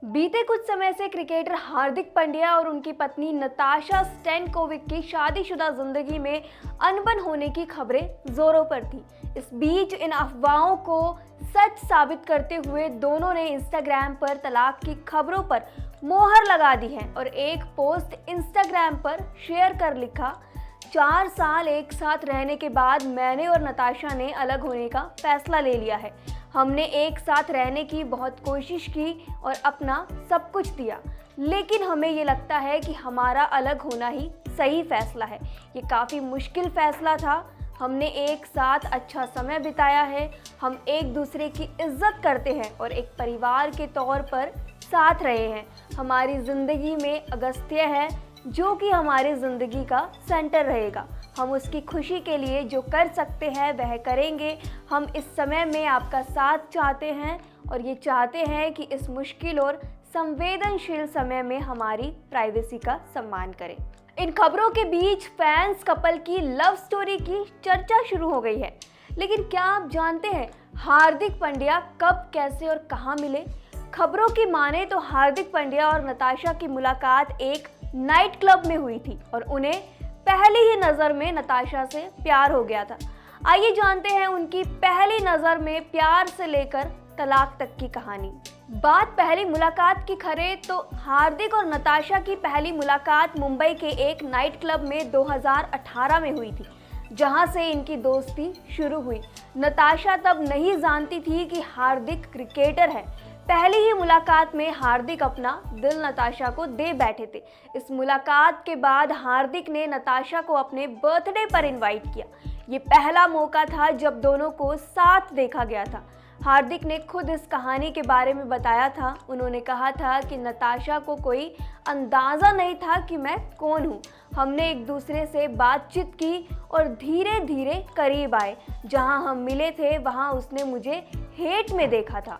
बीते कुछ समय से क्रिकेटर हार्दिक पांड्या और उनकी पत्नी नताशा स्टैनकोविक की शादीशुदा जिंदगी में अनबन होने की खबरें जोरों पर थी। इस बीच इन अफवाहों को सच साबित करते हुए दोनों ने इंस्टाग्राम पर तलाक की खबरों पर मोहर लगा दी है और एक पोस्ट इंस्टाग्राम पर शेयर कर लिखा, 4 साल एक साथ रहने के बाद मैंने और नताशा ने अलग होने का फैसला ले लिया है। हमने एक साथ रहने की बहुत कोशिश की और अपना सब कुछ दिया, लेकिन हमें ये लगता है कि हमारा अलग होना ही सही फैसला है। ये काफ़ी मुश्किल फैसला था। हमने एक साथ अच्छा समय बिताया है। हम एक दूसरे की इज्जत करते हैं और एक परिवार के तौर पर साथ रहे हैं। हमारी ज़िंदगी में अगस्त्य है जो कि हमारी ज़िंदगी का सेंटर रहेगा। हम उसकी खुशी के लिए जो कर सकते हैं वह करेंगे। हम इस समय में आपका साथ चाहते हैं और ये चाहते हैं कि इस मुश्किल और संवेदनशील समय में हमारी प्राइवेसी का सम्मान करें। इन खबरों के बीच फैंस कपल की लव स्टोरी की चर्चा शुरू हो गई है, लेकिन क्या आप जानते हैं हार्दिक पांड्या कब, कैसे और कहां मिले? खबरों की माने तो हार्दिक पांड्या और नताशा की मुलाकात एक नाइट क्लब में हुई थी और उन्हें पहली ही नज़र में नताशा से प्यार हो गया था। आइए जानते हैं उनकी पहली नज़र में प्यार से लेकर तलाक तक की कहानी। बात पहली मुलाकात की करें तो हार्दिक और नताशा की पहली मुलाकात मुंबई के एक नाइट क्लब में 2018 में हुई थी, जहां से इनकी दोस्ती शुरू हुई। नताशा तब नहीं जानती थी कि हार्दिक क्रिकेटर है। पहली ही मुलाकात में हार्दिक अपना दिल नताशा को दे बैठे थे। इस मुलाकात के बाद हार्दिक ने नताशा को अपने बर्थडे पर इनवाइट किया। ये पहला मौका था जब दोनों को साथ देखा गया था। हार्दिक ने खुद इस कहानी के बारे में बताया था। उन्होंने कहा था कि नताशा को कोई अंदाज़ा नहीं था कि मैं कौन हूँ। हमने एक दूसरे से बातचीत की और धीरे धीरे करीब आए। जहाँ हम मिले थे वहाँ उसने मुझे हेट में देखा था।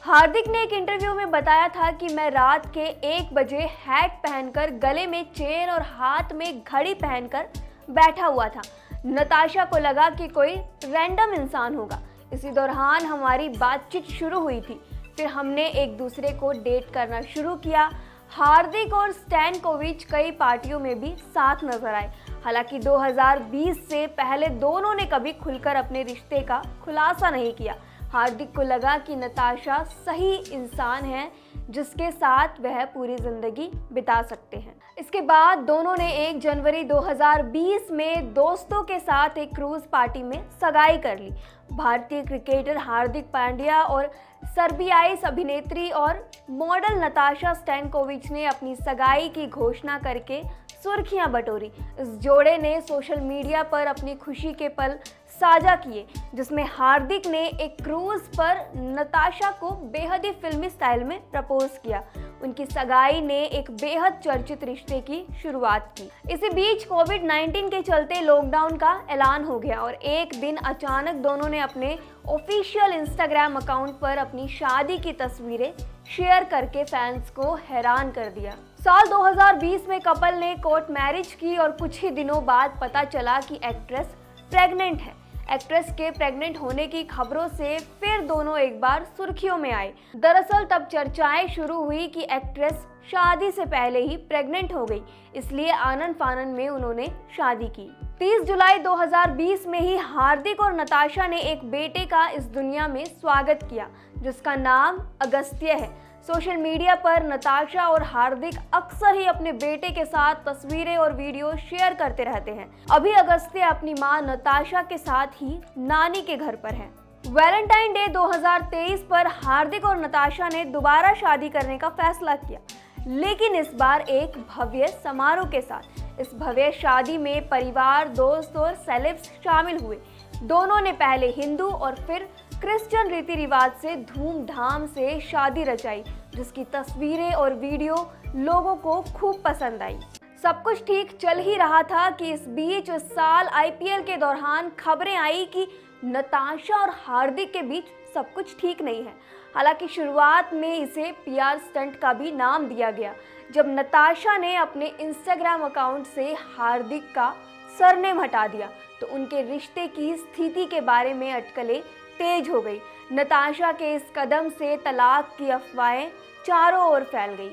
हार्दिक ने एक इंटरव्यू में बताया था कि मैं रात के 1 बजे हैट पहनकर, गले में चेन और हाथ में घड़ी पहनकर बैठा हुआ था। नताशा को लगा कि कोई रैंडम इंसान होगा। इसी दौरान हमारी बातचीत शुरू हुई थी। फिर हमने एक दूसरे को डेट करना शुरू किया। हार्दिक और स्टैनकोविच कई पार्टियों में भी साथ नजर आए। हालांकि 2020 से पहले दोनों ने कभी खुलकर अपने रिश्ते का खुलासा नहीं किया। हार्दिक को लगा कि नताशा सही इंसान है जिसके साथ वह पूरी जिंदगी बिता सकते हैं। इसके बाद दोनों ने 1 जनवरी 2020 में दोस्तों के साथ एक क्रूज पार्टी में सगाई कर ली। भारतीय क्रिकेटर हार्दिक पांड्या और सर्बियाई अभिनेत्री और मॉडल नताशा स्टैनकोविच ने अपनी सगाई की घोषणा करके सुर्खियां बटोरी। इस जोड़े ने सोशल मीडिया पर अपनी खुशी के पल साझा किए, जिसमें हार्दिक ने एक क्रूज पर नताशा को बेहद ही फिल्मी स्टाइल में प्रपोज किया। उनकी सगाई ने एक बेहद चर्चित रिश्ते की शुरुआत की। इसी बीच कोविड-19 के चलते लॉकडाउन का ऐलान हो गया और एक दिन अचानक दोनों ने अपने ऑफिशियल इंस्टाग्राम अकाउंट पर अपनी शादी की तस्वीरें शेयर करके फैंस को हैरान कर दिया। साल 2020 में कपल ने कोर्ट मैरिज की और कुछ ही दिनों बाद पता चला कि एक्ट्रेस प्रेग्नेंट है। एक्ट्रेस के प्रेग्नेंट होने की खबरों से फिर दोनों एक बार सुर्खियों में आए। दरअसल तब चर्चाएं शुरू हुई कि एक्ट्रेस शादी से पहले ही प्रेग्नेंट हो गई, इसलिए आनन फानन में उन्होंने शादी की। 30 जुलाई 2020 में ही हार्दिक और नताशा ने एक बेटे का इस दुनिया में स्वागत किया, जिसका नाम अगस्त्य है। सोशल मीडिया पर नताशा और हार्दिक अक्सर ही अपने बेटे के साथ तस्वीरें और वीडियो शेयर करते रहते हैं। अभी अगस्त्य अपनी मां नताशा के साथ ही नानी के घर पर है। वैलेंटाइन डे 2023 पर हार्दिक और नताशा ने दोबारा शादी करने का फैसला किया, लेकिन इस बार एक भव्य समारोह के साथ। इस भव्य शादी में परिवार, दोस्त और सेलेब्स शामिल हुए। दोनों ने पहले हिंदू और फिर क्रिश्चियन रीति रिवाज से धूमधाम से शादी रचाई, जिसकी तस्वीरें और वीडियो लोगों को खूब पसंद आई। सब कुछ ठीक चल ही रहा था कि इस बीच इस साल आईपीएल के दौरान खबरें आई कि नताशा और हार्दिक के बीच सब कुछ ठीक नहीं है। हालांकि शुरुआत में इसे पीआर स्टंट का भी नाम दिया गया। जब नताशा ने अपने इंस्टाग्राम अकाउंट से हार्दिक का सरनेम हटा दिया तो उनके रिश्ते की स्थिति के बारे में अटकलें तेज हो गई। नताशा के इस कदम से तलाक की अफवाहें चारों ओर फैल गई।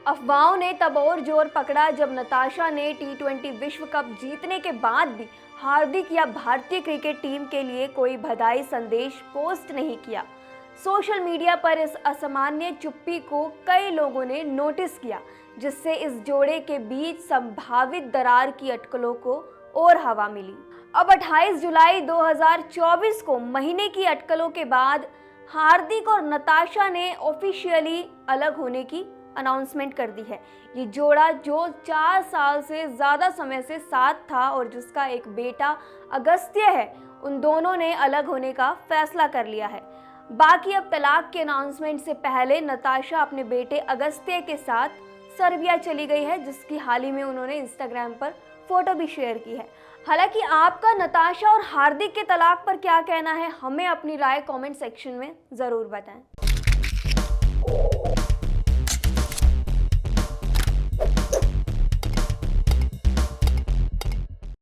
अफवाहों ने तब और जोर पकड़ा जब नताशा ने T20 विश्व कप जीतने के बाद भी हार्दिक या भारतीय क्रिकेट टीम के लिए कोई बधाई संदेश पोस्ट नहीं किया। सोशल मीडिया पर इस असामान्य चुप्पी को कई लोगों ने नोटिस किया, जिससे इस जोड़े के बीच संभावित दरार की अटकलों को और हवा मिली। अब 28 जुलाई 2024 को महीने की अटकलों के बाद हार्दिक और नताशा ने ऑफिशियली अलग होने की अनाउंसमेंट कर दी है। ये जोड़ा जो 4 साल से ज़्यादा समय से साथ था और जिसका एक बेटा अगस्त्य है, उन दोनों ने अलग होने का फैसला कर लिया है। बाकी अब तलाक के अनाउंसमेंट से पहले नताशा अपने बेटे अगस्त्य के साथ सर्बिया चली गई है, जिसकी हाल ही में उन्होंने इंस्टाग्राम पर फोटो भी शेयर की है। हालांकि आपका नताशा और हार्दिक के तलाक पर क्या कहना है, हमें अपनी राय कमेंट सेक्शन में ज़रूर बताएं।